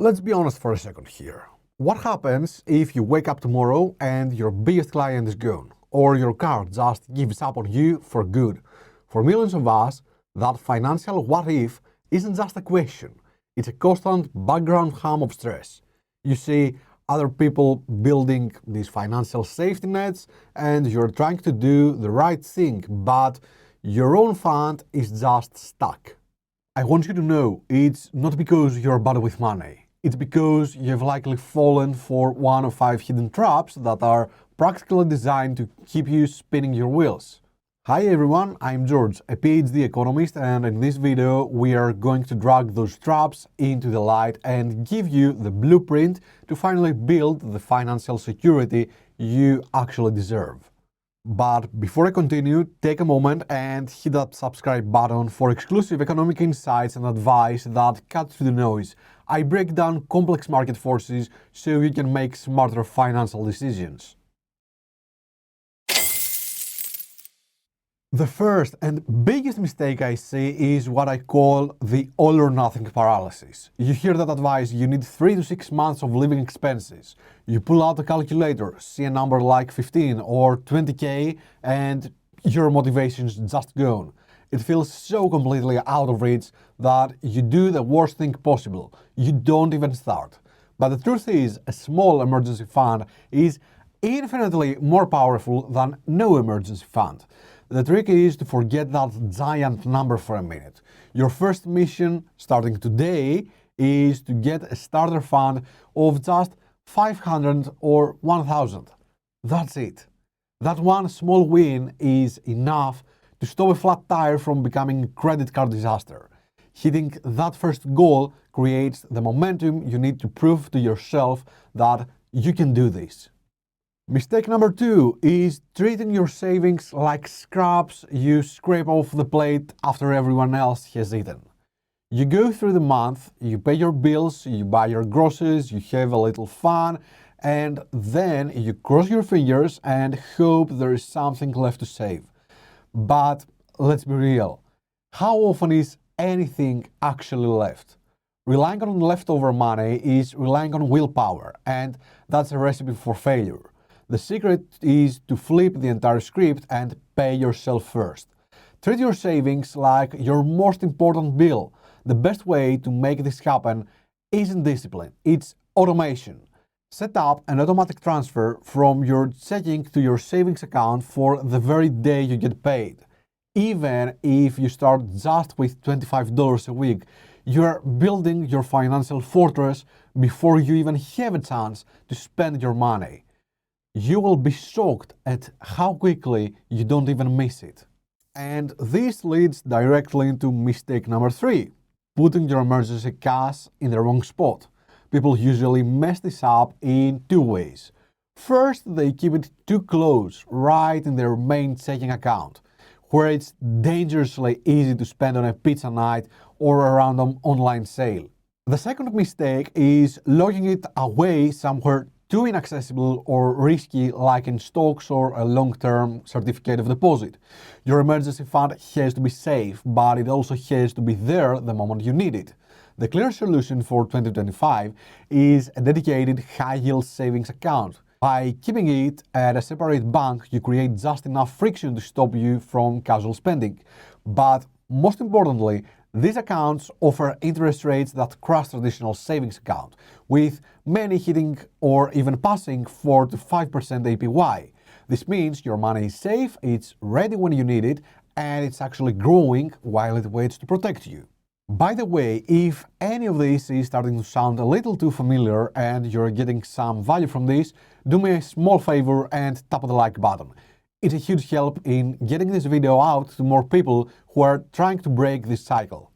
Let's be honest for a second here. What happens if you wake up tomorrow and your biggest client is gone, or your car just gives up on you for good? For millions of us, that financial what if isn't just a question, it's a constant background hum of stress. You see other people building these financial safety nets and you're trying to do the right thing, but your own fund is just stuck. I want you to know it's not because you're bad with money. It's because you've likely fallen for one of 5 hidden traps that are practically designed to keep you spinning your wheels. Hi everyone, I'm George, a PhD economist, and in this video we are going to drag those traps into the light and give you the blueprint to finally build the financial security you actually deserve. But before I continue, take a moment and hit that subscribe button for exclusive economic insights and advice that cut through the noise. I break down complex market forces so you can make smarter financial decisions. The first and biggest mistake I see is what I call the all or nothing paralysis. You hear that advice, you need 3 to 6 months of living expenses. You pull out a calculator, see a number like 15 or 20k, and your motivation's just gone. It feels so completely out of reach that you do the worst thing possible. You don't even start. But the truth is, a small emergency fund is infinitely more powerful than no emergency fund. The trick is to forget that giant number for a minute. Your first mission, starting today, is to get a starter fund of just 500 or 1000. That's it. That one small win is enough to stop a flat tire from becoming a credit card disaster. Hitting that first goal creates the momentum you need to prove to yourself that you can do this. Mistake number 2 is treating your savings like scraps you scrape off the plate after everyone else has eaten. You go through the month, you pay your bills, you buy your groceries, you have a little fun, and then you cross your fingers and hope there is something left to save. But let's be real, how often is anything actually left? Relying on leftover money is relying on willpower, and that's a recipe for failure. The secret is to flip the entire script and pay yourself first. Treat your savings like your most important bill. The best way to make this happen isn't discipline, it's automation. Set up an automatic transfer from your checking to your savings account for the very day you get paid. Even if you start just with $25 a week, you're building your financial fortress before you even have a chance to spend your money. You will be shocked at how quickly you don't even miss it. And this leads directly into mistake number 3, putting your emergency cash in the wrong spot. People usually mess this up in 2 ways. First, they keep it too close, right in their main checking account, where it's dangerously easy to spend on a pizza night or a random online sale. The second mistake is locking it away somewhere too inaccessible or risky, like in stocks or a long-term certificate of deposit. Your emergency fund has to be safe, but it also has to be there the moment you need it. The clear solution for 2025 is a dedicated high-yield savings account. By keeping it at a separate bank, you create just enough friction to stop you from casual spending. But most importantly, these accounts offer interest rates that crush traditional savings account, with many hitting or even passing 4 to 5% APY. This means your money is safe, it's ready when you need it, and it's actually growing while it waits to protect you. By the way, if any of this is starting to sound a little too familiar and you're getting some value from this, do me a small favor and tap the like button. It's a huge help in getting this video out to more people who are trying to break this cycle.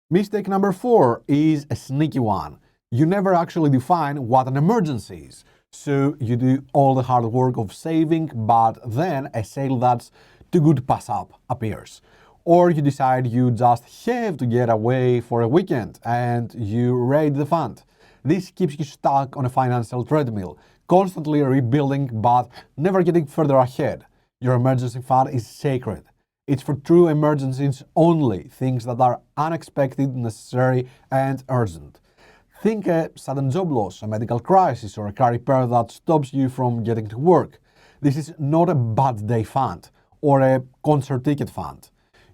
Mistake number 4 is a sneaky one. You never actually define what an emergency is. So you do all the hard work of saving, but then a sale that's too good to pass up appears. Or you decide you just have to get away for a weekend and you raid the fund. This keeps you stuck on a financial treadmill, constantly rebuilding but never getting further ahead. Your emergency fund is sacred. It's for true emergencies only, things that are unexpected, necessary, and urgent. Think a sudden job loss, a medical crisis, or a car repair that stops you from getting to work. This is not a bad day fund or a concert ticket fund.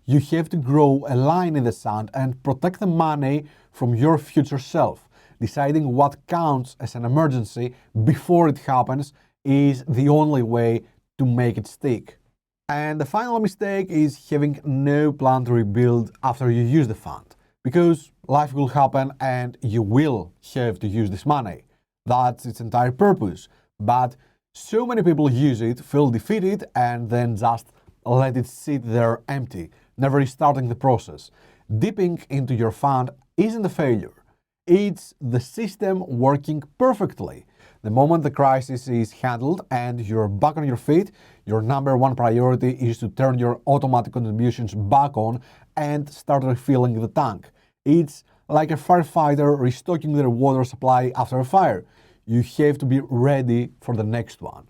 You have to grow a line in the sand and protect the money from your future self. Deciding what counts as an emergency before it happens is the only way to make it stick. And the final mistake is having no plan to rebuild after you use the fund. Because life will happen and you will have to use this money. That's its entire purpose. But so many people use it, feel defeated, and then just let it sit there empty, never restarting the process. Dipping into your fund isn't a failure. It's the system working perfectly. The moment the crisis is handled and you're back on your feet, your number one priority is to turn your automatic contributions back on and start refilling the tank. It's like a firefighter restocking their water supply after a fire. You have to be ready for the next one.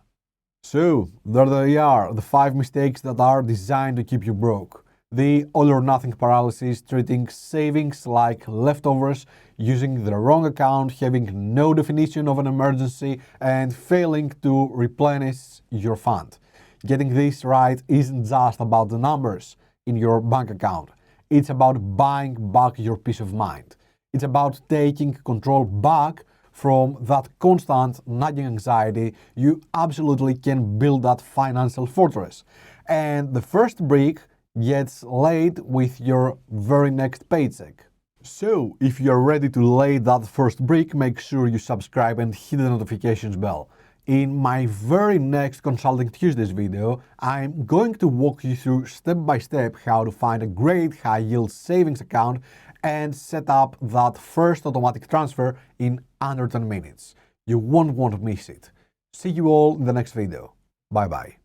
So, there they are, the 5 mistakes that are designed to keep you broke. The all or nothing paralysis, treating savings like leftovers, using the wrong account, having no definition of an emergency, and failing to replenish your fund. Getting this right isn't just about the numbers in your bank account. It's about buying back your peace of mind. It's about taking control back from that constant nagging anxiety. You absolutely can build that financial fortress. And the first brick gets laid with your very next paycheck. So, if you're ready to lay that first brick, make sure you subscribe and hit the notifications bell. In my very next Consulting Tuesdays video, I'm going to walk you through step by step how to find a great high yield savings account and set up that first automatic transfer in under 10 minutes. You won't want to miss it. See you all in the next video. Bye bye.